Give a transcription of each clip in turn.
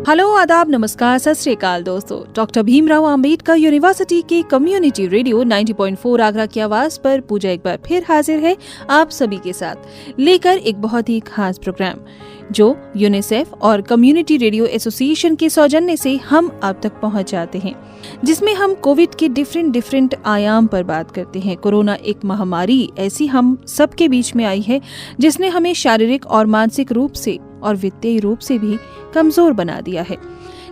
Hello, आदाब, नमस्कार, सत श्री अकाल दोस्तों। डॉक्टर भीमराव अंबेडकर यूनिवर्सिटी के कम्युनिटी रेडियो 90.4 आगरा की आवाज पर पूजा एक बार फिर हाजिर है आप सभी के साथ लेकर एक बहुत ही खास प्रोग्राम जो यूनिसेफ और कम्युनिटी रेडियो एसोसिएशन के सौजन्य से हम आप तक पहुंच जाते हैं, जिसमें हम कोविड के डिफरेंट आयाम पर बात करते हैं। कोरोना एक महामारी ऐसी हम सबके बीच में आई है जिसने हमें शारीरिक और मानसिक रूप से और वित्तीय रूप से भी कमजोर बना दिया है।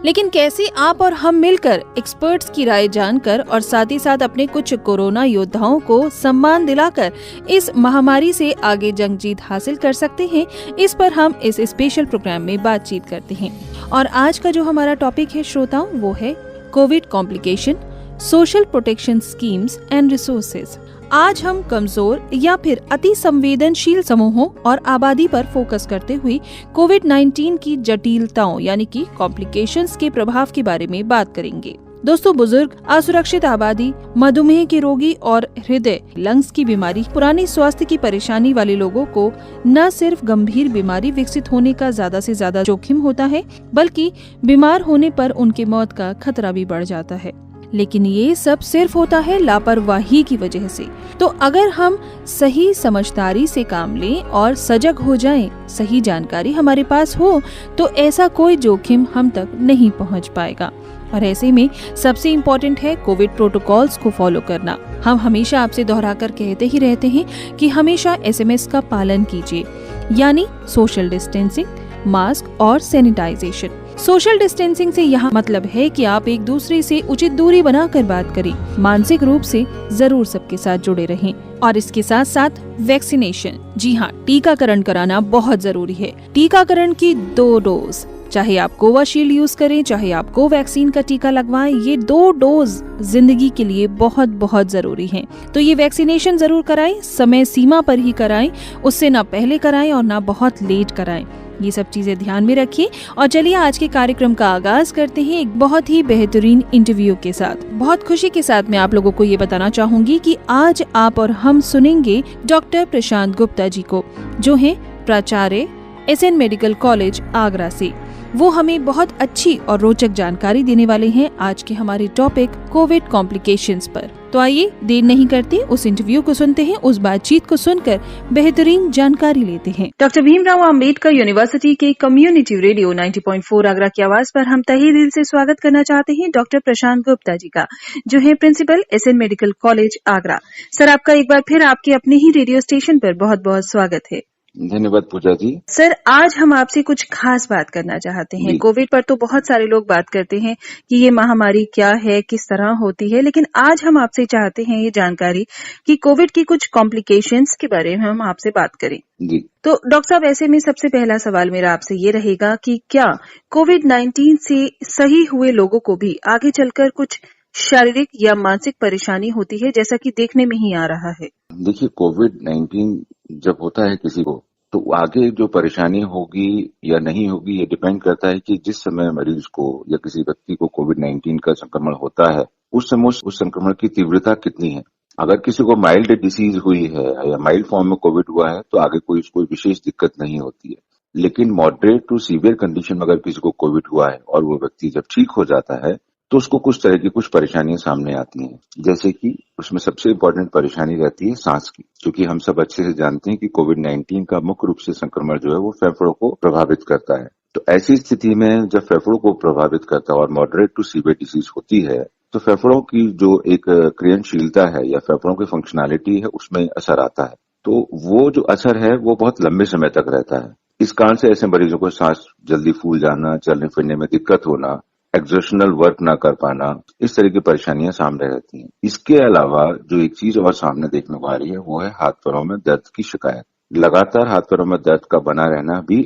लेकिन कैसे आप और हम मिलकर एक्सपर्ट्स की राय जानकर और साथ ही साथ अपने कुछ कोरोना योद्धाओं को सम्मान दिलाकर इस महामारी से आगे जंग जीत हासिल कर सकते हैं, इस पर हम इस स्पेशल प्रोग्राम में बातचीत करते हैं। और आज का जो हमारा टॉपिक है श्रोताओं, वो है Covid complication, social protection schemes and resources. आज हम कमजोर या फिर अति संवेदनशील समूहों और आबादी पर फोकस करते हुए कोविड-19 की जटिलताओं यानी कि कॉम्प्लिकेशंस के प्रभाव के बारे में बात करेंगे। दोस्तों, बुजुर्ग, असुरक्षित आबादी, मधुमेह के रोगी और हृदय लंग्स की बीमारी, पुरानी स्वास्थ्य की परेशानी वाले लोगों को न सिर्फ गंभीर बीमारी विकसित होने का ज्यादा से ज्यादा जोखिम होता है, बल्कि बीमार होने पर उनके मौत का खतरा भी बढ़ जाता है। लेकिन ये सब सिर्फ होता है लापरवाही की वजह से। तो अगर हम सही समझदारी से काम लें और सजग हो जाएं, सही जानकारी हमारे पास हो, तो ऐसा कोई जोखिम हम तक नहीं पहुंच पाएगा। और ऐसे में सबसे इम्पोर्टेंट है कोविड प्रोटोकॉल्स को फॉलो करना। हम हमेशा आपसे दोहराकर कहते ही रहते हैं कि हमेशा SMS का पालन कीजिए, यानी सोशल डिस्टेंसिंग, मास्क और सैनिटाइजेशन। सोशल डिस्टेंसिंग से यहाँ मतलब है कि आप एक दूसरे से उचित दूरी बनाकर बात करें। मानसिक रूप से जरूर सबके साथ जुड़े रहें और इसके साथ साथ वैक्सीनेशन, जी हाँ, टीकाकरण कराना बहुत जरूरी है। टीकाकरण की 2 डोज, चाहे आप कोविशील्ड यूज करें, चाहे आप कोवैक्सीन का टीका लगवाएं, ये 2 डोज जिंदगी के लिए बहुत बहुत जरूरी हैं। तो ये वैक्सीनेशन जरूर कराएं, समय सीमा पर ही कराएं, उससे ना पहले कराएं और ना बहुत लेट कराएं। ये सब चीजें ध्यान में रखिए। और चलिए आज के कार्यक्रम का आगाज करते हैं एक बहुत ही बेहतरीन इंटरव्यू के साथ। बहुत खुशी के साथ मैं आप लोगों को ये बताना चाहूंगी कि आज आप और हम सुनेंगे डॉक्टर प्रशांत गुप्ता जी को, जो हैं प्राचार्य SN मेडिकल कॉलेज आगरा से। वो हमें बहुत अच्छी और रोचक जानकारी देने वाले हैं आज के हमारे टॉपिक कोविड कॉम्प्लिकेशंस पर। तो आइए देर नहीं करते, उस इंटरव्यू को सुनते हैं, उस बातचीत को सुनकर बेहतरीन जानकारी लेते हैं। डॉक्टर भीमराव अंबेडकर यूनिवर्सिटी के कम्युनिटी रेडियो 90.4 आगरा की आवाज पर हम तहे दिल से स्वागत करना चाहते हैं डॉक्टर प्रशांत गुप्ता जी का, जो है principal SN medical college Agra. Sir, आपका एक बार फिर आपके अपने ही रेडियो स्टेशन पर बहुत बहुत स्वागत है। धन्यवाद पूजा जी। सर, आज हम आपसे कुछ खास बात करना चाहते हैं। कोविड पर तो बहुत सारे लोग बात करते हैं कि ये महामारी क्या है, किस तरह होती है, लेकिन आज हम आपसे चाहते हैं ये जानकारी कि कोविड की कुछ कॉम्प्लिकेशंस के बारे में हम आपसे बात करें जी। तो डॉक्टर साहब, ऐसे में सबसे पहला सवाल मेरा आपसे ये रहेगा कि क्या कोविड-19 से सही हुए लोगों को भी आगे चलकर कुछ शारीरिक या मानसिक परेशानी होती है, जैसा कि देखने में ही आ रहा है? देखिए, कोविड-19 जब होता है किसी को, तो आगे जो परेशानी होगी या नहीं होगी ये डिपेंड करता है कि जिस समय मरीज को या किसी व्यक्ति को कोविड-19 का संक्रमण होता है, उस समय उस संक्रमण की तीव्रता कितनी है। अगर किसी को माइल्ड डिसीज हुई है या माइल्ड फॉर्म में कोविड हुआ है तो आगे कोई विशेष दिक्कत नहीं होती है। लेकिन मॉडरेट टू सीवियर कंडीशन में अगर किसी को कोविड हुआ है और वो व्यक्ति जब ठीक हो जाता है तो उसको कुछ तरह की कुछ परेशानियां सामने आती हैं। जैसे कि उसमें सबसे इम्पोर्टेंट परेशानी रहती है सांस की, क्योंकि हम सब अच्छे से जानते हैं कि कोविड-19 का मुख्य रूप से संक्रमण जो है वो फेफड़ों को प्रभावित करता है। तो ऐसी स्थिति में जब फेफड़ों को प्रभावित करता है और मॉडरेट टू सीवियर डिसीज होती है तो फेफड़ों की जो एक क्रियाशीलता है या फेफड़ों की फंक्शनैलिटी है उसमें असर आता है। तो वो जो असर है वो बहुत लंबे समय तक रहता है। इस कारण से ऐसे मरीजों को सांस जल्दी फूल जाना, चलने फिरने में दिक्कत होना, एक्सर्शनल वर्क ना कर पाना, इस तरह की परेशानियां सामने रहती हैं। इसके अलावा जो एक चीज और सामने देखने को आ रही है वो है हाथ पैरों में दर्द की शिकायत। लगातार हाथ पैरों में दर्द का बना रहना भी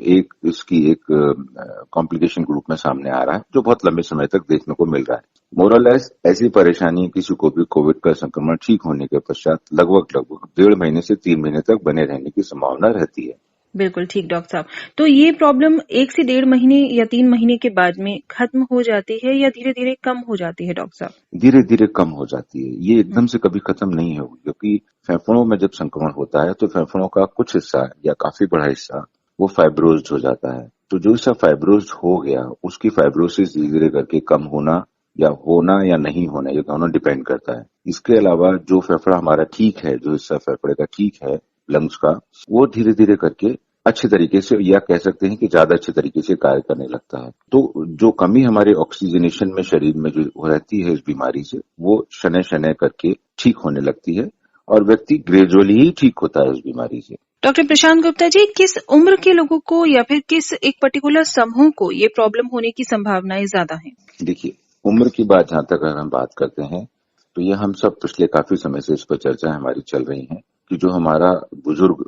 इसकी एक कॉम्प्लिकेशन के रूप में सामने आ रहा है, जो बहुत लंबे समय तक देखने को मिल रहा है। मोरलेस ऐसी परेशानी किसी को भी कोविड का संक्रमण ठीक होने के पश्चात लगभग 1.5 महीने से 3 महीने तक बने रहने की संभावना रहती है। बिल्कुल ठीक डॉक्टर साहब। तो ये प्रॉब्लम 1 से 1.5 महीने या 3 महीने के बाद में खत्म हो जाती है या धीरे धीरे कम हो जाती है डॉक्टर साहब? धीरे धीरे कम हो जाती है। ये एकदम से कभी खत्म नहीं होगी, क्योंकि फेफड़ों में जब संक्रमण होता है तो फेफड़ों का कुछ हिस्सा या काफी बड़ा हिस्सा वो फाइब्रोज्ड हो जाता है। तो जो इसका फाइब्रोज हो गया उसकी फाइब्रोसिस धीरे धीरे करके कम होना या नहीं होना, ये दोनों डिपेंड करता है। इसके अलावा जो फेफड़ा हमारा ठीक है, जो हिस्सा फेफड़े का ठीक है लंग्स का, वो धीरे धीरे करके अच्छे तरीके से, या कह सकते हैं कि ज्यादा अच्छे तरीके से कार्य करने लगता है। तो जो कमी हमारे ऑक्सीजनेशन में शरीर में जो रहती है इस बीमारी से, वो शनय शनय करके ठीक होने लगती है और व्यक्ति ग्रेजुअली ही ठीक होता है इस बीमारी से। डॉक्टर प्रशांत गुप्ता जी, किस उम्र के लोगों को या फिर किस एक पर्टिकुलर समूह को ये प्रॉब्लम होने की संभावनाएं ज्यादा हैं? देखिए, उम्र की बात जहां तक अगर हम बात करते हैं तो ये हम सब पिछले काफी समय से इस पर चर्चा हमारी चल रही है कि जो हमारा बुजुर्ग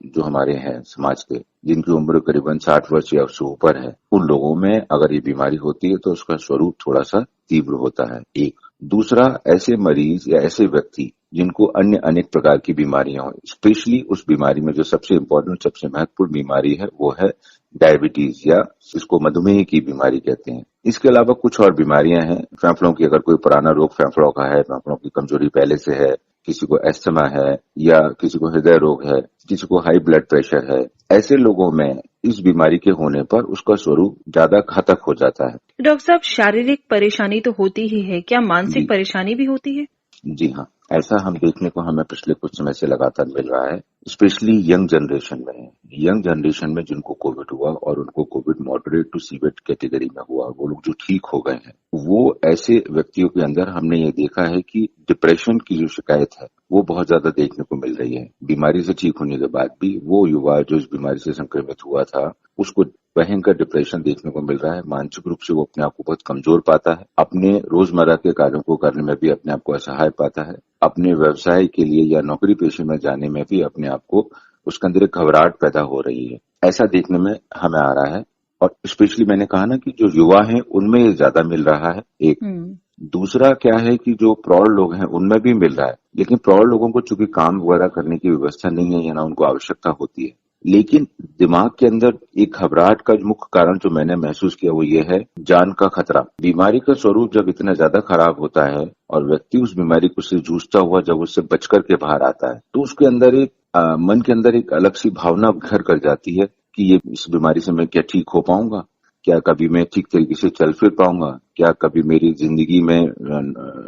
जो हमारे हैं समाज के, जिनकी उम्र करीबन 60 वर्ष या उससे ऊपर है, उन लोगों में अगर ये बीमारी होती है तो उसका स्वरूप थोड़ा सा तीव्र होता है। एक दूसरा, ऐसे मरीज या ऐसे व्यक्ति जिनको अन्य अनेक प्रकार की बीमारियां हो, स्पेशली उस बीमारी में जो सबसे इम्पोर्टेंट, सबसे महत्वपूर्ण बीमारी है वो है डायबिटीज, या इसको मधुमेह की बीमारी कहते हैं। इसके अलावा कुछ और बीमारियां हैं फेफड़ों की, अगर कोई पुराना रोग फेफड़ों का है, फेफड़ों की कमजोरी पहले से है, किसी को एस्थमा है या किसी को हृदय रोग है, किसी को हाई ब्लड प्रेशर है, ऐसे लोगों में इस बीमारी के होने पर उसका स्वरूप ज्यादा घातक हो जाता है। डॉक्टर साहब, शारीरिक परेशानी तो होती ही है, क्या मानसिक परेशानी भी होती है? जी हाँ, ऐसा हम देखने को हमें पिछले कुछ समय से लगातार मिल रहा है, स्पेशली यंग जनरेशन में। यंग जनरेशन में जिनको कोविड हुआ और उनको Covid moderate to severe category में हुआ, वो लोग जो ठीक हो गए हैं, वो ऐसे व्यक्तियों के अंदर हमने ये देखा है कि डिप्रेशन की जो शिकायत है वो बहुत ज्यादा देखने को मिल रही है। बीमारी से ठीक होने के बाद भी वो युवा जो इस बीमारी से संक्रमित हुआ था, उसको भयंकर डिप्रेशन देखने को मिल रहा है। मानसिक रूप से वो अपने आप को बहुत कमजोर पाता है, अपने रोजमर्रा के कार्यों को करने में भी अपने आप को असहाय पाता है, अपने व्यवसाय के लिए या नौकरी पेशे में जाने में भी अपने आप को उसके अंदर एक घबराहट पैदा हो रही है। ऐसा देखने में हमें आ रहा है और स्पेशली मैंने कहा ना कि जो युवा हैं उनमें ये ज्यादा मिल रहा है। एक दूसरा क्या है कि जो प्रौढ़ लोग हैं उनमें भी मिल रहा है, लेकिन प्रौढ़ लोगों को चूंकि काम वगैरह करने की व्यवस्था नहीं है या ना उनको आवश्यकता होती है, लेकिन दिमाग के अंदर एक घबराहट का मुख्य कारण जो मैंने महसूस किया वो ये है जान का खतरा। बीमारी का स्वरूप जब इतना ज्यादा खराब होता है और व्यक्ति उस बीमारी को से जूझता हुआ जब उससे बच करके बाहर आता है, तो उसके अंदर एक मन के अंदर एक अलग सी भावना घर कर जाती है कि ये इस बीमारी से मैं क्या ठीक हो पाऊंगा, क्या कभी मैं ठीक तरीके से चल फिर पाऊंगा, क्या कभी मेरी जिंदगी में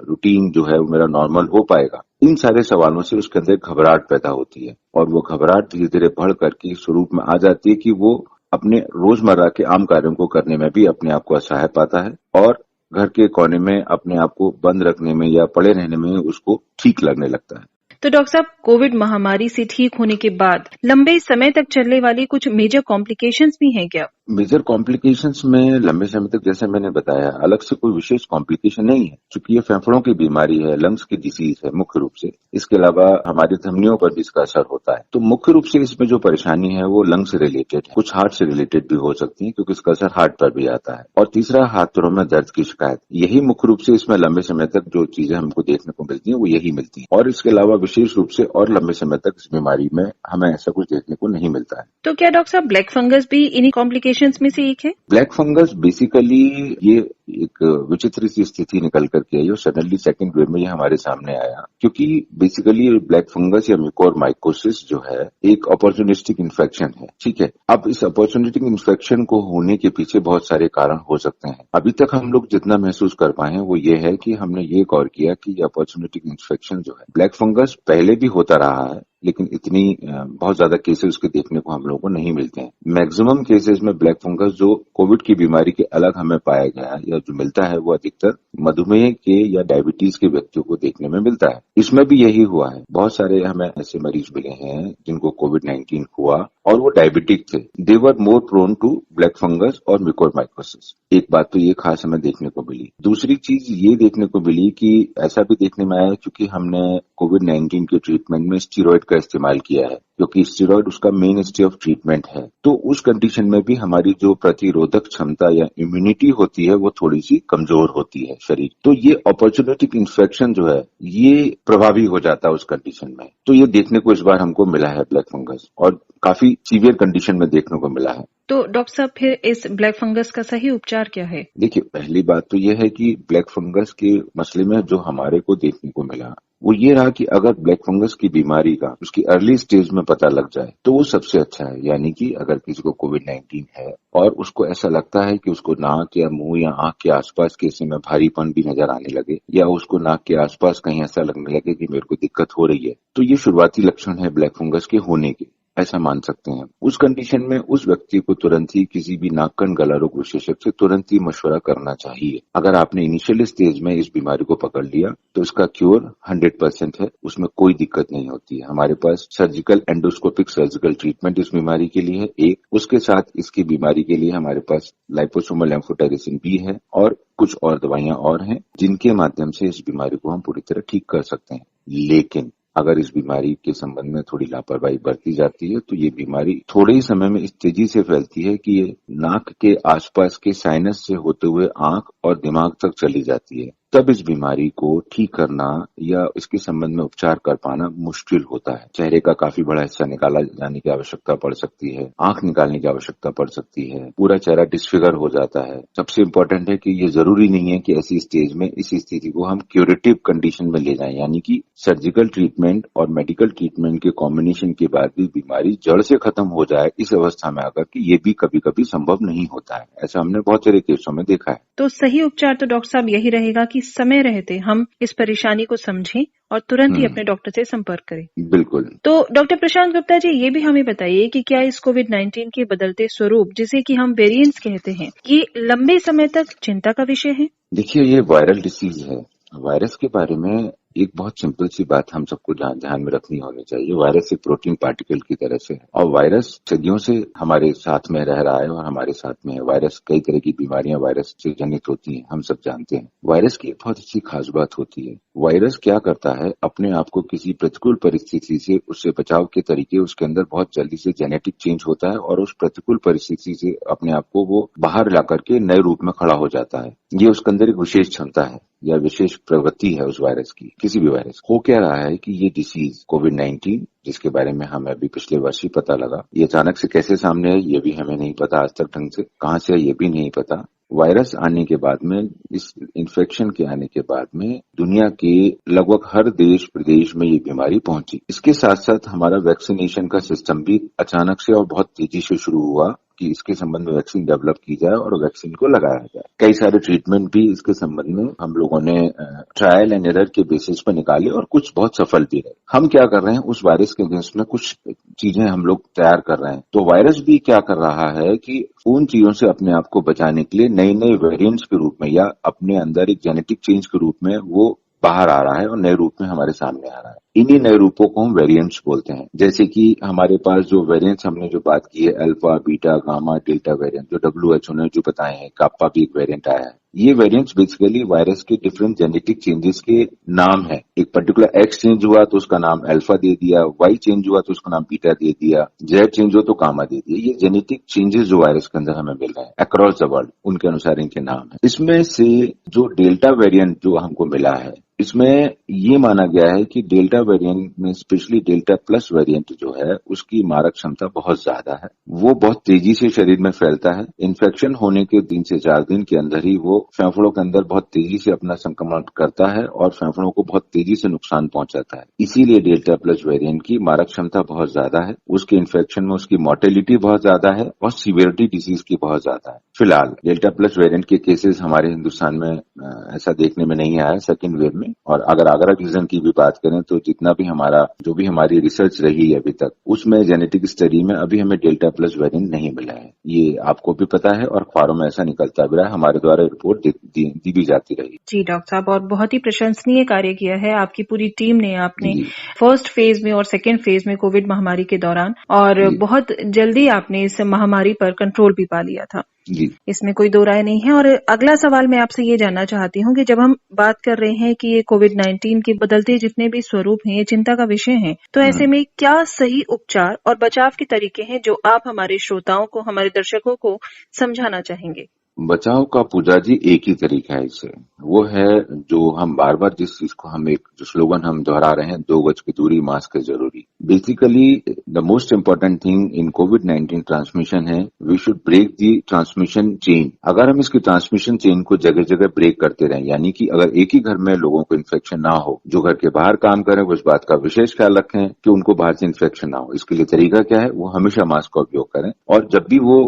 रूटीन जो है वो मेरा नॉर्मल हो पाएगा। इन सारे सवालों से उसके अंदर घबराहट पैदा होती है और वो घबराहट धीरे धीरे बढ़ करके स्वरूप में आ जाती है कि वो अपने रोजमर्रा के आम कार्यों को करने में भी अपने आप को असहाय पाता है और घर के कोने में अपने आप को बंद रखने में या पड़े रहने में उसको ठीक लगने लगता है। तो डॉक्टर साहब, कोविड महामारी से ठीक होने के बाद लंबे समय तक चलने वाली कुछ मेजर कॉम्प्लिकेशंस भी हैं क्या? मेजर कॉम्प्लिकेशंस में लंबे समय तक, जैसे मैंने बताया, अलग से कोई विशेष कॉम्प्लिकेशन नहीं है, क्योंकि ये फेफड़ों की बीमारी है, लंग्स की डिसीज है मुख्य रूप से। इसके अलावा हमारी धमनियों पर भी इसका असर होता है। तो मुख्य रूप से इसमें जो परेशानी है वो लंग्स से रिलेटेड है, कुछ हार्ट से रिलेटेड भी हो सकती है क्योंकि इसका असर हार्ट पर भी आता है। और तीसरा, हाथ पैरों में दर्द की शिकायत। यही मुख्य रूप से इसमें लंबे समय तक जो चीजें हमको देखने को मिलती है वो यही मिलती है। और इसके अलावा विशेष रूप से और लंबे समय तक इस बीमारी में हमें ऐसा कुछ देखने को नहीं मिलता है। तो क्या डॉक्टर साहब, ब्लैक फंगस भी इन्हीं कॉम्प्लिकेशंस में से एक है? ब्लैक फंगस बेसिकली ये एक विचित्र सी स्थिति निकल करके आई और सडनली सेकंड वेव में ये हमारे सामने आया, क्योंकि बेसिकली ब्लैक फंगस या म्यूकोरमाइकोसिस जो है एक अपॉर्चुनिस्टिक इन्फेक्शन है। ठीक है, अब इस अपॉर्चुनिस्टिक इन्फेक्शन को होने के पीछे बहुत सारे कारण हो सकते हैं। अभी तक हम लोग जितना महसूस कर पाए हैं वो ये है कि हमने ये गौर किया कि ये अपॉर्चुनिस्टिक इन्फेक्शन जो है, ब्लैक फंगस पहले भी होता रहा है लेकिन इतनी बहुत ज्यादा केसेस उसके देखने को हम लोगों को नहीं मिलते हैं। मैक्सिमम केसेस में ब्लैक फंगस जो कोविड की बीमारी के अलग हमें पाया गया या जो मिलता है वो अधिकतर मधुमेह के या डायबिटीज के व्यक्तियों को देखने में मिलता है। इसमें भी यही हुआ है। बहुत सारे हमें ऐसे मरीज मिले हैं जिनको कोविड-19 हुआ और वो डायबिटिक थे। They were more prone to black fungus और म्यूकोरमाइकोसिस। एक बात तो ये खास हमें देखने को मिली। दूसरी चीज ये देखने को मिली कि ऐसा भी देखने में आया क्योंकि हमने कोविड-19 के ट्रीटमेंट में स्टीरॉयड का इस्तेमाल किया है, क्योंकि स्टीरॉयड उसका मेन स्टे ऑफ ट्रीटमेंट है। तो उस कंडीशन में भी हमारी जो प्रतिरोधक क्षमता या इम्यूनिटी होती है वो थोड़ी सी कमजोर होती है शरीर। तो ये अपॉर्चुनिस्टिक इन्फेक्शन जो है ये प्रभावी हो जाता है उस कंडीशन में। तो ये देखने को इस बार हमको मिला है ब्लैक फंगस, और काफी सीवियर कंडीशन में देखने को मिला है। तो डॉक्टर साहब, फिर इस ब्लैक फंगस का सही उपचार क्या है? देखिए, पहली बात तो यह है कि ब्लैक फंगस के मसले में जो हमारे को देखने को मिला वो ये रहा कि अगर ब्लैक फंगस की बीमारी का उसकी अर्ली स्टेज में पता लग जाए तो वो सबसे अच्छा है। यानी कि अगर किसी को कोविड-19 है और उसको ऐसा लगता है कि उसको नाक या मुंह या आंख के आसपास के हिस्से में भारीपन भी नजर आने लगे या उसको नाक के आसपास कहीं ऐसा लगने लगे कि मेरे को दिक्कत हो रही है, तो ये शुरुआती लक्षण है ब्लैक फंगस के होने के, ऐसा मान सकते हैं। उस कंडीशन में उस व्यक्ति को तुरंत ही किसी भी नाक कान गला रोग विशेषज्ञ से तुरंत ही मशवरा करना चाहिए। अगर आपने इनिशियल स्टेज में इस बीमारी को पकड़ लिया तो इसका क्योर 100% है, उसमें कोई दिक्कत नहीं होती है। हमारे पास सर्जिकल एंडोस्कोपिक सर्जिकल ट्रीटमेंट इस बीमारी के लिए है एक, उसके साथ इसकी बीमारी के लिए हमारे पास लाइपोसोमल लिम्फोटायरिसिन बी है और कुछ और दवाइयां और हैं जिनके माध्यम से इस बीमारी को हम पूरी तरह ठीक कर सकते हैं। लेकिन अगर इस बीमारी के संबंध में थोड़ी लापरवाही बरती जाती है तो ये बीमारी थोड़े ही समय में इस तेजी से फैलती है कि ये नाक के आसपास के साइनस से होते हुए आंख और दिमाग तक चली जाती है। तब इस बीमारी को ठीक करना या इसके संबंध में उपचार कर पाना मुश्किल होता है। चेहरे का काफी बड़ा हिस्सा निकाला जाने की आवश्यकता पड़ सकती है, आंख निकालने की आवश्यकता पड़ सकती है, पूरा चेहरा डिस्फिगर हो जाता है। सबसे इम्पोर्टेंट है कि ये जरूरी नहीं है कि ऐसी स्टेज में इस स्थिति को हम क्यूरेटिव कंडीशन में ले जाएं, यानी कि सर्जिकल ट्रीटमेंट और मेडिकल ट्रीटमेंट के कॉम्बिनेशन के बाद भी बीमारी जड़ से खत्म हो जाए इस अवस्था में आकर के ये भी कभी कभी संभव नहीं होता है। ऐसा हमने बहुत सारे केसों में देखा है। तो सही उपचार तो डॉक्टर साहब यही रहेगा कि समय रहते हम इस परेशानी को समझें और तुरंत ही अपने डॉक्टर से संपर्क करें। बिल्कुल। तो डॉक्टर प्रशांत गुप्ता जी, ये भी हमें बताइए कि क्या इस कोविड-19 के बदलते स्वरूप, जिसे कि हम वेरिएंट्स कहते हैं, ये लंबे समय तक चिंता का विषय है? देखिए, ये वायरल डिसीज है। वायरस के बारे में एक बहुत सिंपल सी बात हम सबको ध्यान में रखनी होनी चाहिए। वायरस एक प्रोटीन पार्टिकल की तरह से है और वायरस सदियों से हमारे साथ में रह रहा है और हमारे साथ में है। वायरस, कई तरह की बीमारियां वायरस से जनित होती हैं, हम सब जानते हैं। वायरस की एक बहुत अच्छी खास बात होती है, वायरस क्या करता है, अपने आप को किसी प्रतिकूल परिस्थिति से उससे बचाव के तरीके उसके अंदर बहुत जल्दी से जेनेटिक चेंज होता है और उस प्रतिकूल परिस्थिति से अपने आप को वो बाहर ला करके नए रूप में खड़ा हो जाता है। ये उसके अंदर एक विशेष क्षमता है या विशेष प्रवृत्ति है उस वायरस की, किसी भी वायरस। हो क्या रहा है कि ये डिसीज कोविड-19, जिसके बारे में हमें अभी पिछले वर्ष ही पता लगा, ये अचानक से कैसे सामने है ये भी हमें नहीं पता आज तक ढंग से, कहां से है ये भी नहीं पता। वायरस आने के बाद में, इस इन्फेक्शन के आने के बाद में दुनिया के लगभग हर देश प्रदेश में ये बीमारी पहुंची। इसके साथ साथ हमारा वैक्सीनेशन का सिस्टम भी अचानक से और बहुत तेजी से शुरू हुआ कि इसके संबंध में वैक्सीन डेवलप की जाए और वैक्सीन को लगाया जाए। कई सारे ट्रीटमेंट भी इसके संबंध में हम लोगों ने ट्रायल एंड एरर के बेसिस पर निकाले और कुछ बहुत सफल भी रहे। हम क्या कर रहे हैं, उस वायरस के अगेंस्ट में कुछ चीजें हम लोग तैयार कर रहे हैं। तो वायरस भी क्या कर रहा है कि उन चीजों से अपने आप को बचाने के लिए नए नए वेरिएंट्स के रूप में या अपने अंदर एक जेनेटिक चेंज के रूप में वो बाहर आ रहा है और नए रूप में हमारे सामने आ रहा है। इन्हीं नए रूपों को हम वेरिएंट्स बोलते हैं। जैसे कि हमारे पास जो वेरिएंट्स हमने जो बात की है, alpha, beta, gamma, delta variant, जो WHO ने जो बताए हैं, काप्पा भी एक वेरिएंट आया है। ये वेरिएंट्स बेसिकली वायरस के डिफरेंट जेनेटिक चेंजेस के नाम है। एक पर्टिकुलर एक्स चेंज हुआ तो उसका नाम अल्फा दे दिया, वाई चेंज हुआ तो उसका नाम बीटा दे दिया, जेड चेंज हो तो गामा दे दिया। ये जेनेटिक चेंजेस जो वायरस के अंदर हमें मिल रहे हैं अक्रॉस द वर्ल्ड, उनके अनुसार इनके नाम है। इसमें से जो डेल्टा वेरिएंट जो हमको मिला है, इसमें ये माना गया है कि डेल्टा वेरिएंट में, स्पेशली डेल्टा प्लस वेरिएंट जो है, उसकी मारक क्षमता बहुत ज्यादा है। वो बहुत तेजी से शरीर में फैलता है। इन्फेक्शन होने के 3 से 4 दिन के अंदर ही वो फेफड़ों के अंदर बहुत तेजी से अपना संक्रमण करता है और फेफड़ों को बहुत तेजी से नुकसान पहुंचाता है। इसीलिए डेल्टा प्लस वेरिएंट की मारक क्षमता बहुत ज्यादा है। उसके इन्फेक्शन में उसकी मोर्टेलिटी बहुत ज्यादा है और सीवियरिटी डिसीज की बहुत ज्यादा है। फिलहाल डेल्टा प्लस वेरिएंट के केसेस हमारे हिंदुस्तान में ऐसा देखने में नहीं आया सेकेंड वेव में। और अगर आगरा रीजन की भी बात करें तो जितना भी जो भी हमारी रिसर्च रही है अभी तक, उसमें जेनेटिक स्टडी में अभी हमें डेल्टा प्लस वेरिएंट नहीं मिला है। ये आपको भी पता है और अखबारों में ऐसा निकलता भी रहा है, हमारे द्वारा रिपोर्ट दी भी जाती रही। जी डॉक्टर साहब, और बहुत ही प्रशंसनीय कार्य किया है आपकी पूरी टीम ने। आपने फर्स्ट फेज में और सेकेंड फेज में कोविड महामारी के दौरान, और बहुत जल्दी आपने इस महामारी पर कंट्रोल भी पा लिया था। जी, इसमें कोई दो राय नहीं है। और अगला सवाल मैं आपसे ये जानना चाहती हूँ कि जब हम बात कर रहे हैं कि ये कोविड-19 के बदलते जितने भी स्वरूप हैं, ये चिंता का विषय है, तो ऐसे में क्या सही उपचार और बचाव के तरीके हैं जो आप हमारे श्रोताओं को, हमारे दर्शकों को समझाना चाहेंगे? बचाव का पूजा जी एक ही तरीका है इससे, वो है जो हम बार बार जिस चीज को हम एक जो स्लोगन हम दोहरा रहे हैं, 2 गज की दूरी, मास्क है जरूरी। Basically the most important thing in कोविड-19 ट्रांसमिशन है we should break the transmission chain. अगर हम इसकी ट्रांसमिशन चेन को जगह जगह ब्रेक करते रहें, यानी कि अगर एक ही घर में लोगों को इन्फेक्शन ना हो, जो घर के बाहर काम करें वो इस बात का विशेष ख्याल रखें कि उनको बाहर से इन्फेक्शन ना हो। इसके लिए तरीका क्या है, वो हमेशा मास्क का उपयोग करें, और जब भी वो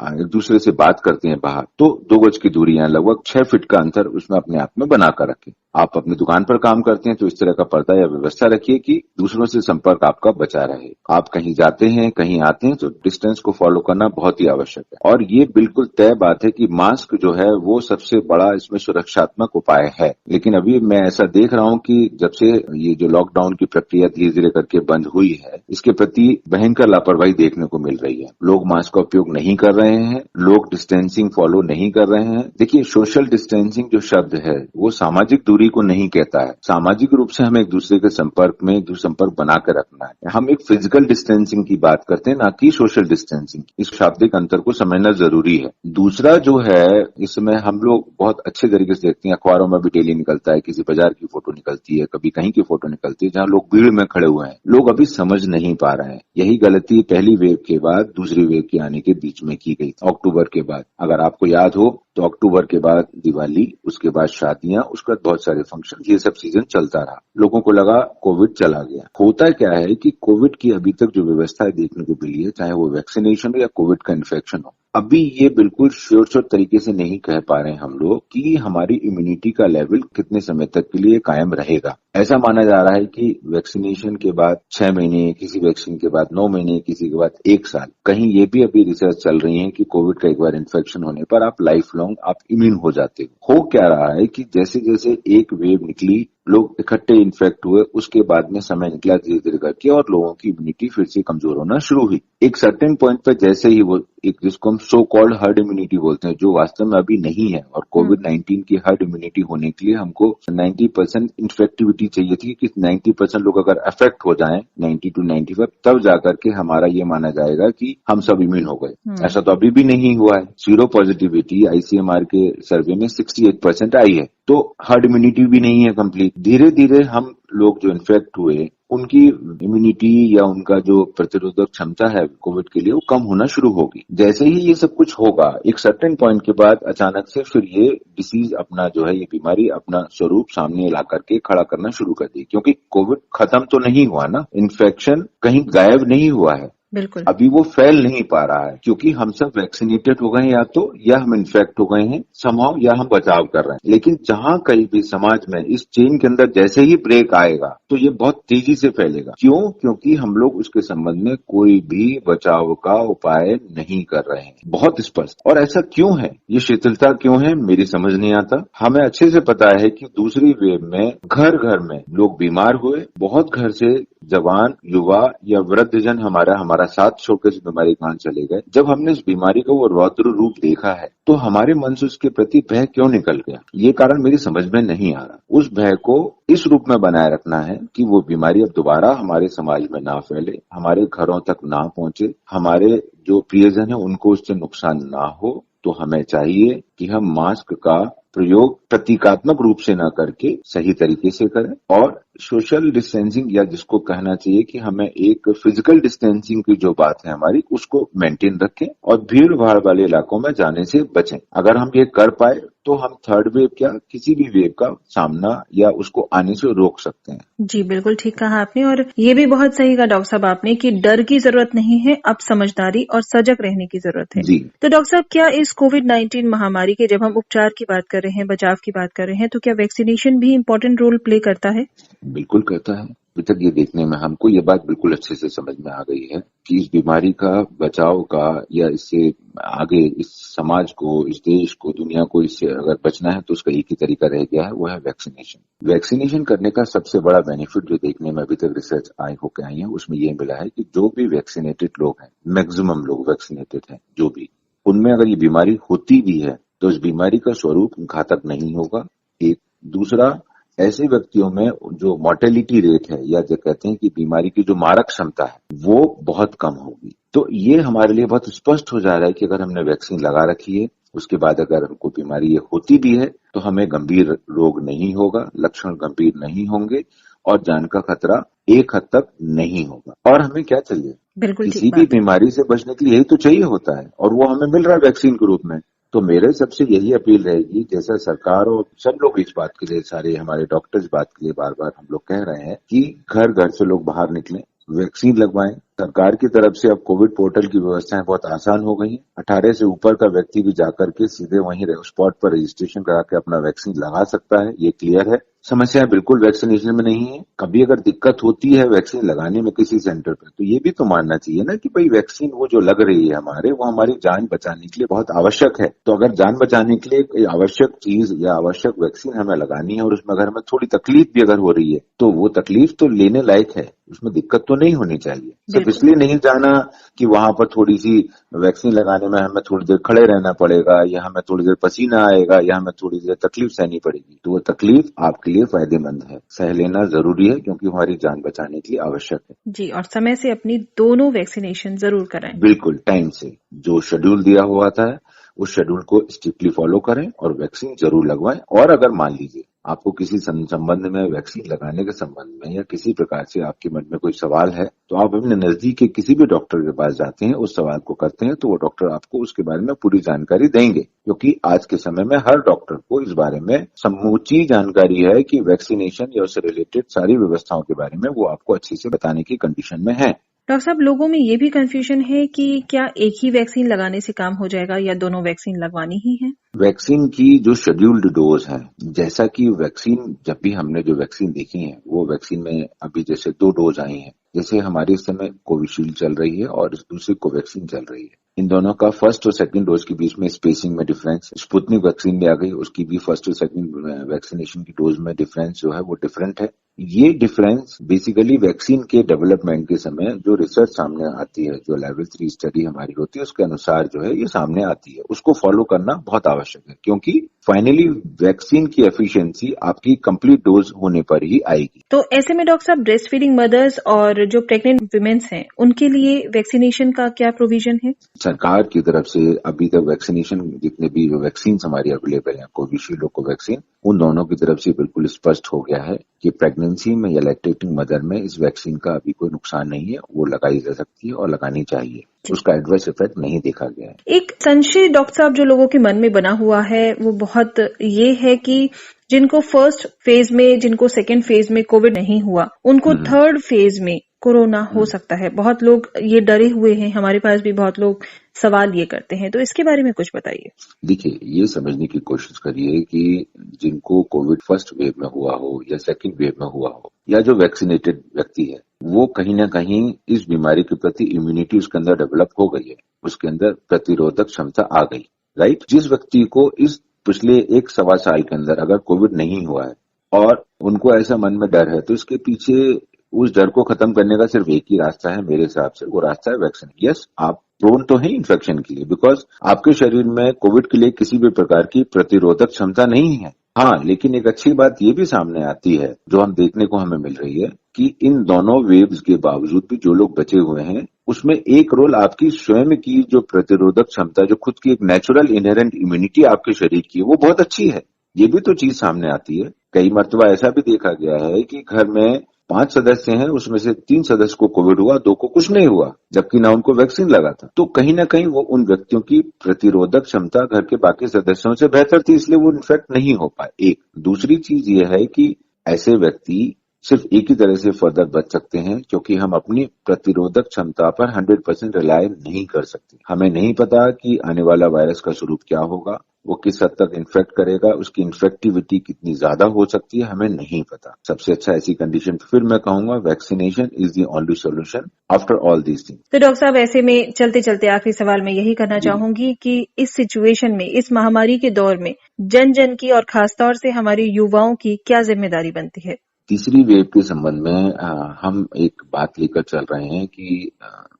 एक दूसरे से बात करते हैं बाहर, तो 2 गज की दूरी या लगभग 6 फीट का अंतर उसमें अपने आप में बनाकर रखें। आप अपनी दुकान पर काम करते हैं तो इस तरह का पर्दा या व्यवस्था रखिए कि दूसरों से संपर्क आपका बचा रहे। आप कहीं जाते हैं, कहीं आते हैं, तो डिस्टेंस को फॉलो करना बहुत ही आवश्यक है। और ये बिल्कुल तय बात है कि मास्क जो है वो सबसे बड़ा इसमें सुरक्षात्मक उपाय है। लेकिन अभी मैं ऐसा देख रहा हूं कि जब से ये जो लॉकडाउन की प्रक्रिया धीरे धीरे करके बंद हुई है, इसके प्रति भयंकर लापरवाही देखने को मिल रही है। लोग मास्क का उपयोग नहीं कर रहे हैं, लोग डिस्टेंसिंग फॉलो नहीं कर रहे हैं। देखिए, सोशल डिस्टेंसिंग जो शब्द है वो सामाजिक दूरी को नहीं कहता है। सामाजिक रूप से हमें एक दूसरे के संपर्क में संपर्क बनाकर रखना है। हम एक फिजिकल डिस्टेंसिंग की बात करते हैं, ना कि सोशल डिस्टेंसिंग। इस शाब्दिक अंतर को समझना जरूरी है। दूसरा जो है, इसमें हम लोग बहुत अच्छे तरीके से देखते हैं, अखबारों में भी डेली निकलता है, किसी बाजार की फोटो निकलती है, कभी कहीं की फोटो निकलती है जहां लोग भीड़ में खड़े हुए हैं। लोग अभी समझ नहीं पा रहे हैं। यही गलती पहली वेव के बाद दूसरी वेव के आने के बीच में की गई, अक्टूबर के बाद। अगर आपको याद हो तो अक्टूबर के बाद दिवाली, उसके बाद शादियां, उसके बाद बहुत सारे फंक्शन, ये सब सीजन चलता रहा। लोगों को लगा कोविड चला गया। होता क्या है कि कोविड की अभी तक जो व्यवस्था देखने को मिली है, चाहे वो वैक्सीनेशन हो या कोविड का इन्फेक्शन हो, अभी ये बिल्कुल श्योर तरीके से नहीं कह पा रहे हैं हम लोग कि हमारी इम्यूनिटी का लेवल कितने समय तक के लिए कायम रहेगा। ऐसा माना जा रहा है कि वैक्सीनेशन के बाद 6 महीने, किसी वैक्सीन के बाद 9 महीने, किसी के बाद 1 साल, कहीं ये भी अभी रिसर्च चल रही है कि कोविड का एक बार इन्फेक्शन होने पर आप लाइफ लॉन्ग आप इम्यून हो जाते हो क्या रहा है कि जैसे जैसे एक वेव निकली, लोग इकट्ठे इन्फेक्ट हुए, उसके बाद में समय निकला धीरे धीरे करके और लोगों की इम्यूनिटी फिर से कमजोर होना शुरू हुई। एक सर्टेन पॉइंट पर जैसे ही वो एक जिसको हम सो कॉल्ड हर्ड इम्यूनिटी बोलते हैं, जो वास्तव में अभी नहीं है, और कोविड-19 की हर्ड इम्यूनिटी होने के लिए हमको 90% इन्फेक्टिविटी चाहिए थी कि 90% लोग अगर अफेक्ट हो जाएं, 90 to 95, तब जाकर के हमारा ये माना जाएगा कि हम सब इम्यून हो गए। ऐसा तो अभी भी नहीं हुआ है। सीरो पॉजिटिविटी आईसीएमआर के सर्वे में 68% आई है, तो हर्ड इम्यूनिटी भी नहीं है कंप्लीट। धीरे धीरे हम लोग जो इन्फेक्ट हुए, उनकी इम्यूनिटी या उनका जो प्रतिरोधक क्षमता है कोविड के लिए, वो कम होना शुरू होगी। जैसे ही ये सब कुछ होगा, एक सर्टेन पॉइंट के बाद अचानक से फिर ये डिसीज अपना जो है, ये बीमारी अपना स्वरूप सामने ला करके खड़ा करना शुरू कर दी। क्योंकि कोविड खत्म तो नहीं हुआ ना, इन्फेक्शन कहीं गायब नहीं हुआ है, बिल्कुल। अभी वो फैल नहीं पा रहा है, क्योंकि हम सब वैक्सीनेटेड हो गए या तो, या हम इन्फेक्ट हो गए हैं समहाउ, या हम बचाव कर रहे हैं। लेकिन जहां कहीं भी समाज में इस चेन के अंदर जैसे ही ब्रेक आएगा, तो ये बहुत तेजी से फैलेगा। क्यों? क्योंकि हम लोग उसके संबंध में कोई भी बचाव का उपाय नहीं कर रहे हैं, बहुत स्पष्ट। और ऐसा क्यों है, ये शिथिलता क्यों है, मेरी समझ नहीं आता। हमें अच्छे से पता है कि दूसरी वेव में घर घर में लोग बीमार हुए, बहुत घर से जवान, युवा या वृद्धजन हमारा साथ छोड़ कर इस बीमारी कहां चले गए। जब हमने इस बीमारी का वो रौद्र रूप देखा है, तो हमारे मन से उसके प्रति भय क्यों निकल गया, ये कारण मेरी समझ में नहीं आ रहा। उस भय को इस रूप में बनाए रखना है कि वो बीमारी अब दोबारा हमारे समाज में ना फैले, हमारे घरों तक ना पहुंचे, हमारे जो प्रियजन है उनको उससे नुकसान ना हो। तो हमें चाहिए कि हम मास्क का प्रयोग प्रतीकात्मक रूप से न करके सही तरीके से करें, और सोशल डिस्टेंसिंग, या जिसको कहना चाहिए कि हमें एक फिजिकल डिस्टेंसिंग की जो बात है हमारी, उसको मेंटेन रखें और भीड़ भाड़ वाले इलाकों में जाने से बचें। अगर हम ये कर पाए तो हम थर्ड वेव क्या किसी भी वेव का सामना या उसको आने से रोक सकते हैं। जी बिल्कुल ठीक कहा आपने, और ये भी बहुत सही कहा डॉक्टर साहब आपने कि डर की जरूरत नहीं है, अब समझदारी और सजग रहने की जरूरत है। जी। तो डॉक्टर साहब, क्या इस कोविड-19 महामारी के जब हम उपचार की बात कर रहे हैं, बचाव की बात कर रहे हैं, तो क्या वैक्सीनेशन भी इम्पोर्टेंट रोल प्ले करता है? बिल्कुल करता है। अभी तक ये देखने में हमको ये बात बिल्कुल अच्छे से समझ में आ गई है कि इस बीमारी का बचाव का, या इससे आगे इस समाज को, इस देश को, दुनिया को इससे अगर बचना है तो उसका एक ही तरीका रह गया है, वो है वैक्सीनेशन। वैक्सीनेशन करने का सबसे बड़ा बेनिफिट जो देखने में अभी तक रिसर्च होकर आई है, उसमें ये मिला है कि जो भी वैक्सीनेटेड लोग हैं, मैक्सिमम लोग वैक्सीनेटेड हैं जो भी, उनमें अगर ये बीमारी होती भी है तो इस बीमारी का स्वरूप घातक नहीं होगा। एक दूसरा, ऐसे व्यक्तियों में जो मोर्टेलिटी रेट है, या जो कहते हैं कि बीमारी की जो मारक क्षमता है, वो बहुत कम होगी। तो ये हमारे लिए बहुत स्पष्ट हो जा रहा है कि अगर हमने वैक्सीन लगा रखी है, उसके बाद अगर हमको बीमारी ये होती भी है तो हमें गंभीर रोग नहीं होगा, लक्षण गंभीर नहीं होंगे और जान का खतरा एक हद तक नहीं होगा। और हमें क्या चाहिए? बिल्कुल ठीक किसी भी बात है। बीमारी से बचने के लिए यही तो चाहिए होता है और वो हमें मिल रहा है वैक्सीन के रूप में। तो मेरे सबसे यही अपील रहेगी, जैसा सरकार और सब लोग इस बात के लिए, सारे हमारे डॉक्टर्स बात के लिए बार बार हम लोग कह रहे हैं कि घर घर से लोग बाहर निकलें, वैक्सीन लगवाएं। सरकार की तरफ से अब कोविड पोर्टल की व्यवस्थाएं बहुत आसान हो गई हैं। 18 से ऊपर का व्यक्ति भी जाकर के सीधे वहीं स्पॉट पर रजिस्ट्रेशन करा के अपना वैक्सीन लगा सकता है, ये क्लियर है। समस्या बिल्कुल वैक्सीनेशन में नहीं है। कभी अगर दिक्कत होती है वैक्सीन लगाने में किसी सेंटर पर, तो ये भी तो मानना चाहिए ना कि भाई वैक्सीन वो जो लग रही है हमारे, वो हमारी जान बचाने के लिए बहुत आवश्यक है। तो अगर जान बचाने के लिए कोई आवश्यक चीज या आवश्यक वैक्सीन हमें लगानी है और उसमें अगर हमें थोड़ी तकलीफ भी अगर हो रही है, तो वो तकलीफ तो लेने लायक है, उसमें दिक्कत तो नहीं होनी चाहिए। सिर्फ बिल्कुल। इसलिए नहीं जाना कि वहां पर थोड़ी सी वैक्सीन लगाने में हमें थोड़ी देर खड़े रहना पड़ेगा या हमें थोड़ी देर पसीना आएगा या हमें थोड़ी देर तकलीफ सहनी पड़ेगी, तो वो तकलीफ आपके लिए फायदेमंद है, सह लेना जरूरी है क्योंकि हमारी जान बचाने के लिए आवश्यक है। जी, और समय से अपनी दोनों वैक्सीनेशन जरूर कराएं। बिल्कुल टाइम से जो शेड्यूल दिया हुआ था उस शेड्यूल को स्ट्रिक्टली फॉलो करें और वैक्सीन जरूर लगवाएं। और अगर मान लीजिए आपको किसी संबंध में, वैक्सीन लगाने के संबंध में या किसी प्रकार से आपके मन में कोई सवाल है, तो आप अपने नजदीक के किसी भी डॉक्टर के पास जाते हैं, उस सवाल को करते हैं, तो वो डॉक्टर आपको उसके बारे में पूरी जानकारी देंगे, क्योंकि आज के समय में हर डॉक्टर को इस बारे में समूची जानकारी है कि वैक्सीनेशन या उससे रिलेटेड सारी व्यवस्थाओं के बारे में वो आपको अच्छे से बताने की कंडीशन में है। डॉक्टर साहब, लोगों में ये भी कंफ्यूजन है कि क्या एक ही वैक्सीन लगाने से काम हो जाएगा या दोनों वैक्सीन लगवानी ही है? वैक्सीन की जो शेड्यूल्ड डोज है, जैसा कि वैक्सीन, जब भी हमने जो वैक्सीन देखी है वो वैक्सीन में अभी जैसे 2 डोज आई हैं, जैसे हमारे इस समय कोविशील्ड चल रही है और दूसरी कोवैक्सीन चल रही है। इन दोनों का फर्स्ट और सेकंड डोज के बीच में स्पेसिंग में डिफरेंस, स्पुतनिक वैक्सीन भी आ गई, उसकी भी फर्स्ट और सेकंड वैक्सीनेशन की डोज में डिफरेंस जो है वो डिफरेंट है। ये डिफरेंस बेसिकली वैक्सीन के डेवलपमेंट के समय जो रिसर्च सामने आती है, जो लेवल 3 स्टडी हमारी होती है, उसके अनुसार जो है ये सामने आती है, उसको फॉलो करना बहुत आवश्यक है, क्योंकि फाइनली वैक्सीन की एफिशिएंसी आपकी कंप्लीट डोज होने पर ही आएगी। तो ऐसे में डॉक्टर साहब, ब्रेस्ट फीडिंग मदर्स और जो प्रेग्नेंट वुमेन्स हैं, उनके लिए वैक्सीनेशन का क्या प्रोविजन है? सरकार की तरफ से अभी तक वैक्सीनेशन, जितने भी वैक्सीन हमारी अवेलेबल है, कोविशील्ड और कोवैक्सीन, उन दोनों की तरफ से बिल्कुल स्पष्ट हो गया है कि प्रेगनेंसी में या लैक्टेटिंग मदर में इस वैक्सीन का अभी कोई नुकसान नहीं है, वो लगाई जा सकती है और लगानी चाहिए, उसका एडवर्स इफेक्ट नहीं देखा गया है। एक संशय डॉक्टर साहब जो लोगों के मन में बना हुआ है वो बहुत ये है कि जिनको फर्स्ट फेज में, जिनको सेकेंड फेज में कोविड नहीं हुआ, उनको थर्ड फेज में कोरोना हो सकता है। बहुत लोग ये डरे हुए हैं, हमारे पास भी बहुत लोग सवाल ये करते हैं, तो इसके बारे में कुछ बताइए। देखिए, ये समझने की कोशिश करिए कि जिनको कोविड फर्स्ट वेव में हुआ हो या सेकंड वेव में हुआ हो, या जो वैक्सीनेटेड व्यक्ति है, वो कहीं ना कहीं इस बीमारी के प्रति इम्यूनिटी उसके अंदर डेवलप हो गई है, उसके अंदर प्रतिरोधक क्षमता आ गई, राइट। जिस व्यक्ति को इस पिछले 1-1.25 साल के अंदर अगर कोविड नहीं हुआ है और उनको ऐसा मन में डर है, तो इसके पीछे उस डर को खत्म करने का सिर्फ एक ही रास्ता है मेरे हिसाब से, वो रास्ता है वैक्सीन। यस, आप प्रोन तो है इन्फेक्शन के लिए, बिकॉज आपके शरीर में कोविड के लिए किसी भी प्रकार की प्रतिरोधक क्षमता नहीं है। हाँ, लेकिन एक अच्छी बात ये भी सामने आती है, जो हम देखने को हमें मिल रही है, कि इन दोनों वेव्स के बावजूद भी जो लोग बचे हुए हैं, उसमें एक रोल आपकी स्वयं की जो प्रतिरोधक क्षमता, जो खुद की एक नेचुरल इनहेरेंट इम्यूनिटी आपके शरीर की है, वो बहुत अच्छी है। ये भी तो चीज सामने आती है। कई मर्तबा ऐसा भी देखा गया है कि घर में 5 सदस्य हैं, उसमें से 3 सदस्य को कोविड हुआ, 2 को कुछ नहीं हुआ, जबकि ना उनको वैक्सीन लगा था। तो कहीं ना कहीं वो उन व्यक्तियों की प्रतिरोधक क्षमता घर के बाकी सदस्यों से बेहतर थी, इसलिए वो इन्फेक्ट नहीं हो पाए। एक दूसरी चीज ये है कि ऐसे व्यक्ति सिर्फ एक ही तरह से फर्दर बच सकते हैं, क्योंकि हम अपनी प्रतिरोधक क्षमता पर 100% रिलाय नहीं कर सकते। हमें नहीं पता कि आने वाला वायरस का स्वरूप क्या होगा, वो किस हद तक इन्फेक्ट करेगा, उसकी इन्फेक्टिविटी कितनी ज्यादा हो सकती है, हमें नहीं पता। सबसे अच्छा ऐसी कंडीशन फिर मैं कहूंगा vaccination is the only solution after all these things. तो डॉक्टर साहब, ऐसे में चलते चलते आखिरी सवाल मैं यही करना चाहूंगी कि इस सिचुएशन में, इस महामारी के दौर में जन जन की और खासतौर से हमारे युवाओं की क्या जिम्मेदारी बनती है? तीसरी वेव के संबंध में हम एक बात लेकर चल रहे हैं कि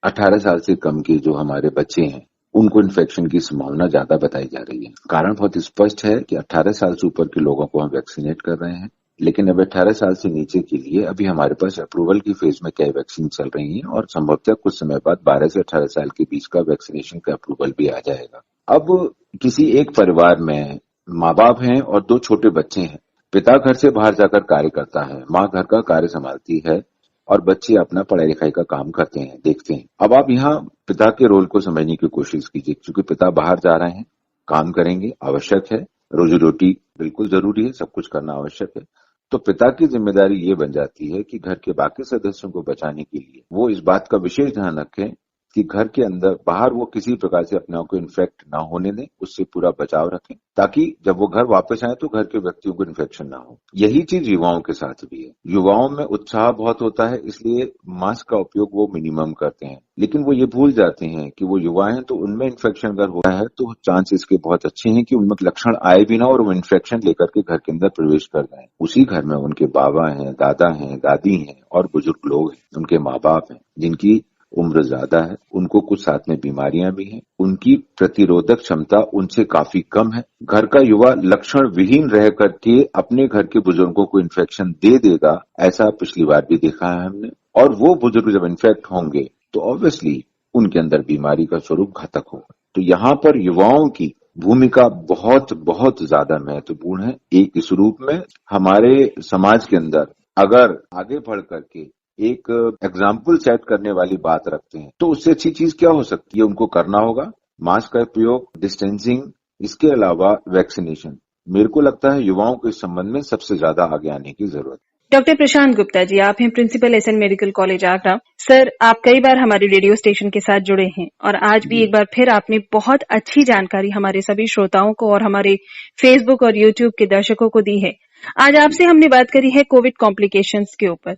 18 साल से कम के जो हमारे बच्चे हैं, उनको इन्फेक्शन की संभावना ज्यादा बताई जा रही है। कारण बहुत स्पष्ट है कि 18 साल से ऊपर के लोगों को हम वैक्सीनेट कर रहे हैं, लेकिन अब 18 साल से नीचे के लिए अभी हमारे पास अप्रूवल की फेज में कई वैक्सीन चल रही हैं और संभवतः कुछ समय बाद 12 से 18 साल के बीच का वैक्सीनेशन का अप्रूवल भी आ जाएगा। अब किसी एक परिवार में माँ बाप हैं और 2 छोटे बच्चे हैं। पिता घर से बाहर जाकर कार्य करता है, माँ घर का कार्य संभालती है और बच्चे अपना पढ़ाई लिखाई का काम करते हैं, देखते हैं। अब आप यहाँ पिता के रोल को समझने की कोशिश कीजिए, क्योंकि पिता बाहर जा रहे हैं, काम करेंगे, आवश्यक है, रोजी रोटी बिल्कुल जरूरी है, सब कुछ करना आवश्यक है। तो पिता की जिम्मेदारी ये बन जाती है कि घर के बाकी सदस्यों को बचाने के लिए वो इस बात का विशेष ध्यान रखें कि घर के अंदर बाहर वो किसी प्रकार से अपने आप को इन्फेक्ट ना होने दें, उससे पूरा बचाव रखें, ताकि जब वो घर वापस आए तो घर के व्यक्तियों को इन्फेक्शन ना हो। यही चीज युवाओं के साथ भी है। युवाओं में उत्साह बहुत होता है, इसलिए मास्क का उपयोग वो मिनिमम करते हैं, लेकिन वो ये भूल जाते हैं कि वो युवा हैं, तो उनमें इन्फेक्शन अगर हो रहा है तो चांसेस के बहुत अच्छे हैं कि उनमें लक्षण आए भी ना और वो इन्फेक्शन लेकर के घर के अंदर प्रवेश कर जाए। उसी घर में उनके बाबा हैं, दादा हैं, दादी हैं और बुजुर्ग लोग हैं, उनके माँ बाप हैं जिनकी उम्र ज्यादा है, उनको कुछ साथ में बीमारियां भी हैं, उनकी प्रतिरोधक क्षमता उनसे काफी कम है। घर का युवा लक्षण विहीन रह करके अपने घर के बुजुर्गों को इन्फेक्शन दे देगा, ऐसा पिछली बार भी देखा है हमने। और वो बुजुर्ग जब इन्फेक्ट होंगे तो ऑब्वियसली उनके अंदर बीमारी का स्वरूप घातक होगा। तो यहाँ पर युवाओं की भूमिका बहुत बहुत ज्यादा महत्वपूर्ण है। एक इस रूप में हमारे समाज के अंदर अगर आगे बढ़ करके एक एग्जाम्पल सेट करने वाली बात रखते हैं तो उससे अच्छी चीज क्या हो सकती है। उनको करना होगा मास्क का प्रयोग, डिस्टेंसिंग, इसके अलावा वैक्सीनेशन। मेरे को लगता है युवाओं को इस संबंध में सबसे ज्यादा आगे आने की जरूरत है। डॉक्टर प्रशांत गुप्ता जी, आप हैं principal SN medical college Agra. Sir, आप कई बार हमारे रेडियो स्टेशन के साथ जुड़े हैं और आज भी एक बार फिर आपने बहुत अच्छी जानकारी हमारे सभी श्रोताओं को और हमारे फेसबुक और यूट्यूब के दर्शकों को दी है। आज आपसे हमने बात करी है कोविड कॉम्प्लिकेशंस के ऊपर।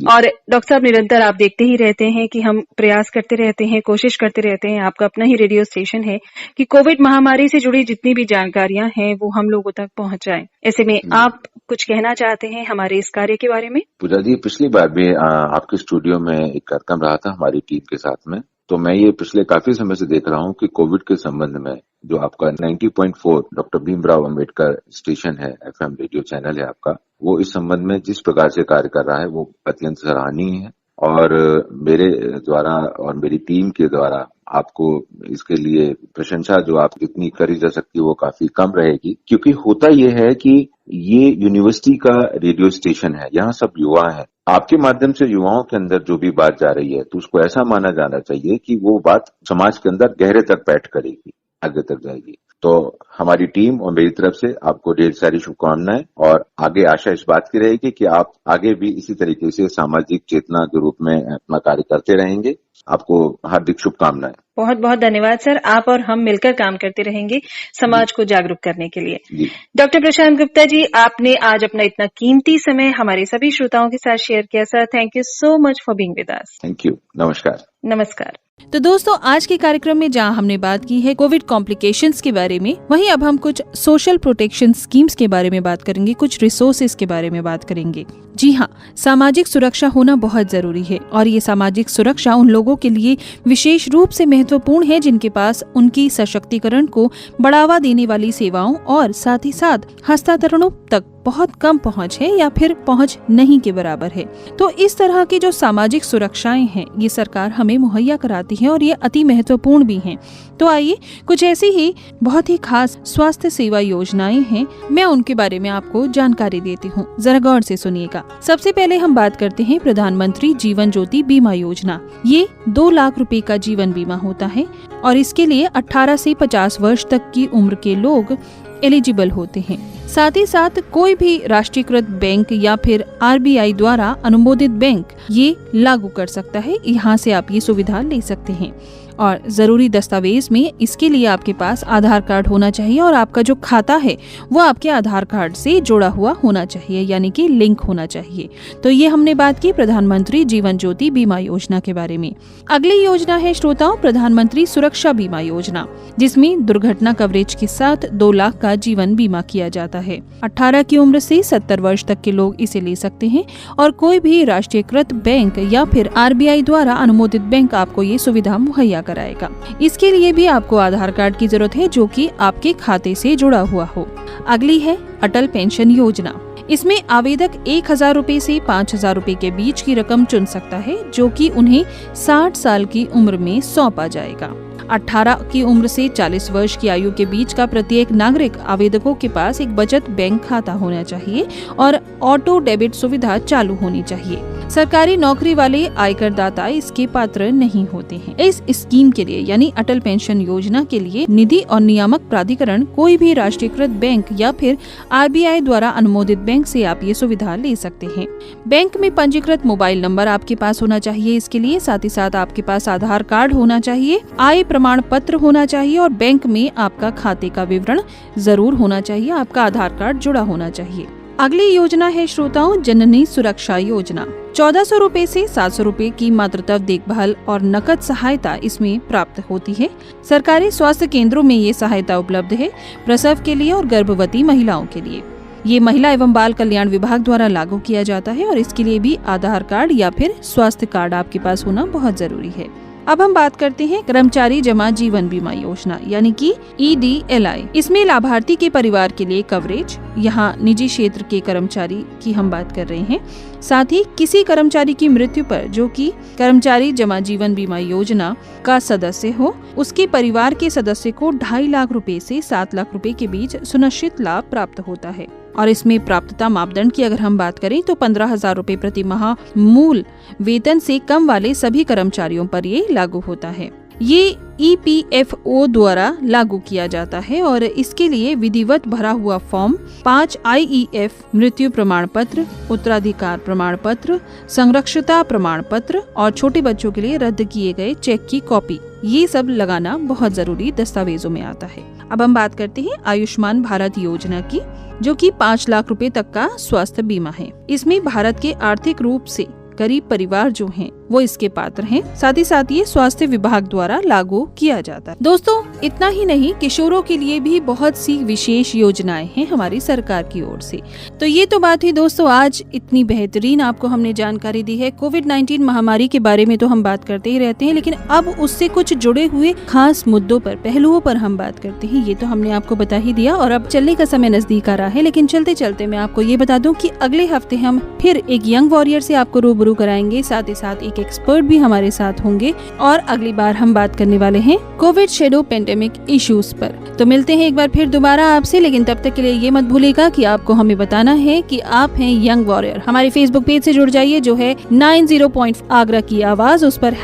और डॉक्टर साहब, निरंतर आप देखते ही रहते हैं कि हम प्रयास करते रहते हैं, कोशिश करते रहते हैं, आपका अपना ही रेडियो स्टेशन है, कि कोविड महामारी से जुड़ी जितनी भी जानकारियां हैं वो हम लोगों तक पहुंच जाएं। ऐसे में आप कुछ कहना चाहते हैं हमारे इस कार्य के बारे में? पूजा जी, पिछली बार भी आपके स्टूडियो में एक कार्यक्रम रहा था हमारी टीम के साथ में, तो मैं ये पिछले काफी समय से देख रहा हूँ कि कोविड के संबंध में जो आपका 90.4 डॉक्टर भीमराव अंबेडकर स्टेशन है, एफएम रेडियो चैनल है आपका, वो इस संबंध में जिस प्रकार से कार्य कर रहा है वो अत्यंत सराहनीय है। और मेरे द्वारा और मेरी टीम के द्वारा आपको इसके लिए प्रशंसा जो आप जितनी करी जा सकती है वो काफी कम रहेगी, क्योंकि होता ये है कि ये यूनिवर्सिटी का रेडियो स्टेशन है, यहाँ सब युवा हैं। आपके माध्यम से युवाओं के अंदर जो भी बात जा रही है तो उसको ऐसा माना जाना चाहिए कि वो बात समाज के अंदर गहरे तक बैठ करेगी, आगे तक जाएगी। तो हमारी टीम और मेरी तरफ से आपको ढेर सारी शुभकामनाएं और आगे आशा इस बात की रहेगी कि आप आगे भी इसी तरीके से सामाजिक चेतना के रूप में अपना कार्य करते रहेंगे। आपको हार्दिक शुभकामनाएं। बहुत बहुत धन्यवाद सर। आप और हम मिलकर काम करते रहेंगे समाज को जागरूक करने के लिए। डॉक्टर प्रशांत गुप्ता जी, आपने आज अपना इतना कीमती समय हमारे सभी श्रोताओं के साथ शेयर किया sir. Thank you so much for being with us. Thank you. नमस्कार। नमस्कार। तो दोस्तों, आज के कार्यक्रम में जहां हमने बात की है कोविड कॉम्प्लिकेशंस के बारे में, वहीं अब हम कुछ सोशल प्रोटेक्शन स्कीम्स के बारे में बात करेंगे, कुछ रिसोर्सेज के बारे में बात करेंगे। जी हाँ, सामाजिक सुरक्षा होना बहुत जरूरी है और ये सामाजिक सुरक्षा उन लोगों के लिए विशेष रूप से महत्वपूर्ण है जिनके पास उनकी सशक्तिकरण को बढ़ावा देने वाली सेवाओं और साथ ही साथ हस्तांतरणों तक बहुत कम पहुंच है या फिर पहुंच नहीं के बराबर है। तो इस तरह की जो सामाजिक सुरक्षाएं हैं ये सरकार हमें मुहैया कराती है और ये अति महत्वपूर्ण भी हैं। तो आइए कुछ ऐसी ही बहुत ही खास स्वास्थ्य सेवा योजनाएं हैं, मैं उनके बारे में आपको जानकारी देती हूँ, जरा गौर से सुनिएगा। सबसे पहले हम बात करते हैं प्रधानमंत्री जीवन ज्योति बीमा योजना। ये 2 लाख रुपए का जीवन बीमा होता है और इसके लिए 18 से 50 वर्ष तक की उम्र के लोग एलिजिबल होते हैं। साथ ही साथ कोई भी राष्ट्रीयकृत बैंक या फिर आरबीआई द्वारा अनुमोदित बैंक ये लागू कर सकता है। यहाँ से आप ये सुविधा ले सकते हैं और जरूरी दस्तावेज में इसके लिए आपके पास आधार कार्ड होना चाहिए और आपका जो खाता है वो आपके आधार कार्ड से जुड़ा हुआ होना चाहिए, यानी कि लिंक होना चाहिए। तो ये हमने बात की प्रधानमंत्री जीवन ज्योति बीमा योजना के बारे में। अगली योजना है श्रोताओं प्रधानमंत्री सुरक्षा बीमा योजना, जिसमें दुर्घटना कवरेज के साथ 2 लाख का जीवन बीमा किया जाता है। 18 की उम्र से 70 वर्ष तक के लोग इसे ले सकते हैं और कोई भी राष्ट्रीयकृत बैंक या फिर आरबीआई द्वारा अनुमोदित बैंक आपको ये सुविधा मुहैया कराएगा। इसके लिए भी आपको आधार कार्ड की जरूरत है जो कि आपके खाते से जुड़ा हुआ हो। अगली है अटल पेंशन योजना। इसमें आवेदक 1,000 रुपए से 5,000 रुपए के बीच की रकम चुन सकता है जो कि उन्हें 60 साल की उम्र में सौंपा जाएगा। 18 की उम्र से 40 वर्ष की आयु के बीच का प्रत्येक नागरिक आवेदकों के पास एक बचत बैंक खाता होना चाहिए और ऑटो डेबिट सुविधा चालू होनी चाहिए। सरकारी नौकरी वाले आयकर दाता इसके पात्र नहीं होते हैं। इस स्कीम के लिए यानी अटल पेंशन योजना के लिए निधि और नियामक प्राधिकरण कोई भी राष्ट्रीयकृत बैंक या फिर RBI द्वारा अनुमोदित बैंक से आप ये सुविधा ले सकते हैं। बैंक में पंजीकृत मोबाइल नंबर आपके पास होना चाहिए। इसके लिए साथ ही साथ आपके पास आधार कार्ड होना चाहिए, आय प्रमाण पत्र होना चाहिए और बैंक में आपका खाते का विवरण जरूर होना चाहिए। आपका आधार कार्ड जुड़ा होना चाहिए। अगली योजना है श्रोताओं, जननी सुरक्षा योजना। 1400 रूपए से 700 रूपए की मातृत्व देखभाल और नकद सहायता इसमें प्राप्त होती है। सरकारी स्वास्थ्य केंद्रों में ये सहायता उपलब्ध है प्रसव के लिए और गर्भवती महिलाओं के लिए। ये महिला एवं बाल कल्याण विभाग द्वारा लागू किया जाता है और इसके लिए भी आधार कार्ड या फिर स्वास्थ्य कार्ड आपके पास होना बहुत जरूरी है। अब हम बात करते हैं कर्मचारी जमा जीवन बीमा योजना यानी कि EDLI। इसमें लाभार्थी के परिवार के लिए कवरेज, यहाँ निजी क्षेत्र के कर्मचारी की हम बात कर रहे हैं। साथ ही किसी कर्मचारी की मृत्यु पर जो कि कर्मचारी जमा जीवन बीमा योजना का सदस्य हो, उसके परिवार के सदस्य को 2.5 लाख रुपए से 7 लाख रुपए के बीच सुनिश्चित लाभ प्राप्त होता है। और इसमें प्राप्तता मापदंड की अगर हम बात करें तो 15,000 रुपए प्रति माह मूल वेतन से कम वाले सभी कर्मचारियों पर ये लागू होता है। ये EPFO द्वारा लागू किया जाता है और इसके लिए विधिवत भरा हुआ फॉर्म 5 IEF, मृत्यु प्रमाण पत्र, उत्तराधिकार प्रमाण पत्र, संरक्षता प्रमाण पत्र और छोटे बच्चों के लिए रद्द किए गए चेक की कॉपी, ये सब लगाना बहुत जरूरी दस्तावेजों में आता है। अब हम बात करते हैं आयुष्मान भारत योजना की, जो कि 5 लाख रुपए तक का स्वास्थ्य बीमा है। इसमें भारत के आर्थिक रूप से गरीब परिवार जो हैं वो इसके पात्र हैं। साथ ही साथ ये स्वास्थ्य विभाग द्वारा लागू किया जाता है। दोस्तों इतना ही नहीं, किशोरों के लिए भी बहुत सी विशेष योजनाएं हैं हमारी सरकार की ओर से। तो ये तो बात हुई दोस्तों, आज इतनी बेहतरीन आपको हमने जानकारी दी है। कोविड-19 महामारी के बारे में तो हम बात करते ही रहते हैं, लेकिन अब उससे कुछ जुड़े हुए खास मुद्दों पर, पहलुओं पर हम बात करते हैं। ये तो हमने आपको बता ही दिया और अब चलने का समय नजदीक आ रहा है, लेकिन चलते चलते मैं आपको ये बता दूं कि अगले हफ्ते हम फिर एक यंग वॉरियर से आपको रूबरू कराएंगे। साथ ही साथ एक एक्सपर्ट भी हमारे साथ होंगे और अगली बार हम बात करने वाले हैं कोविड शेडो पेंडेमिक इश्यूज पर। तो मिलते हैं एक बार फिर दोबारा आपसे, लेकिन तब तक के लिए ये मत भूलिएगा कि आपको हमें बताना है कि आप हैं यंग वॉरियर। हमारे फेसबुक पेज से जुड़ जाइए जो है 90 आगरा की आवाज, उस पर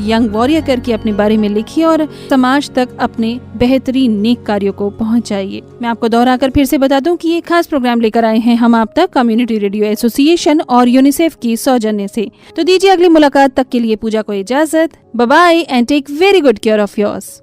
#यंग वॉरियर करके अपने बारे में लिखिए और समाज तक अपने बेहतरीन नेक कार्यों को पहुंचाइए। मैं आपको दोहराकर फिर से बता दूं कि ये खास प्रोग्राम लेकर आए हैं हम आप तक कम्युनिटी रेडियो एसोसिएशन और यूनिसेफ की सौजन्य से। तो दीजिए अगली मुलाकात तक के लिए पूजा को इजाजत। Bye bye and take very good care of yours.